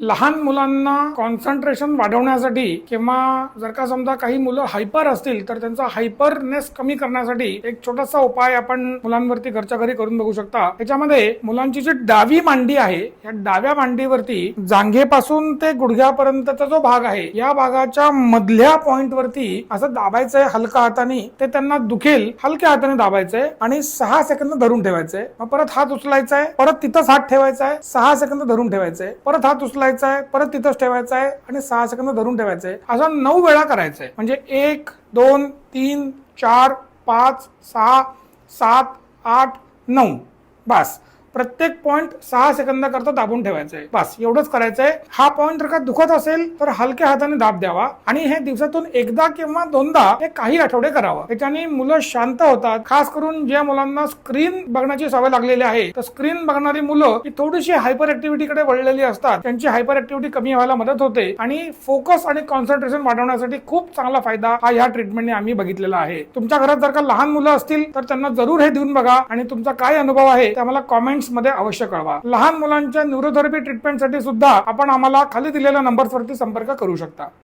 लहान मुलांना कॉन्सन्ट्रेशन वाढवण्यासाठी किंवा जर का समजा काही मुलं हायपर असतील तर त्यांचा हायपरनेस कमी करण्यासाठी एक छोटासा उपाय आपण मुलांवरती घरच्या घरी करून बघू शकता। त्याच्यामध्ये मुलांची जी डावी मांडी आहे या डाव्या मांडीवरती जांघेपासून ते गुडघ्यापर्यंतचा जो भाग आहे या भागाच्या मधल्या पॉइंट वरती असं दाबायचंय हलका हाताने। ते त्यांना दुखेल हलक्या हाताने दाबायचंय आणि 6 सेकंद धरून ठेवायचंय। मग परत हात उचलायचाय, परत तिथंच हात ठेवायचाय, 6 सेकंद धरून ठेवायचंय, परत हात उचलायचा परत तिथंच ठेवायचा आहे आणि 6 सेकंद धरून ठेवायचं आहे। असं 9 वेळा करायचंय। म्हणजे 1 2 3 4 5 6 7 8 9 बस। प्रत्येक पॉइंट 6 सेकंद करता दाबून ठेवायचं आहे, बस एवढंच करायचंय। हा पॉइंट जर का दुखत असेल तर हलक्या हाताने दाब द्यावा आणि हे दिवसातून एकदा किंवा दोनदा हे काही आठवडे करावं। त्याच्याने मुलं शांत होतात। खास करून ज्या मुलांना स्क्रीन बघण्याची सवय लागलेली आहे तर स्क्रीन बघणारी मुलं ही थोडीशी हायपर ऍक्टिव्हिटीकडे वळलेली असतात, त्यांची हायपर ऍक्टिव्हिटी कमी व्हायला मदत होते आणि फोकस आणि कॉन्सन्ट्रेशन वाढवण्यासाठी खूप चांगला फायदा हा या ट्रीटमेंटने आम्ही बघितलेला आहे। तुमच्या घरात जर का लहान मुलं असतील तर त्यांना जरूर हे देऊन बघा आणि तुमचा काय अनुभव आहे ते आम्हाला कॉमेंट मध्ये अवश्य कळवा। लहान मुलांच्या न्यूरोथेरपी ट्रीटमेंटसाठी सुद्धा आपण आम्हाला खाली दिलेल्या नंबर्सवरती संपर्क करू शकता।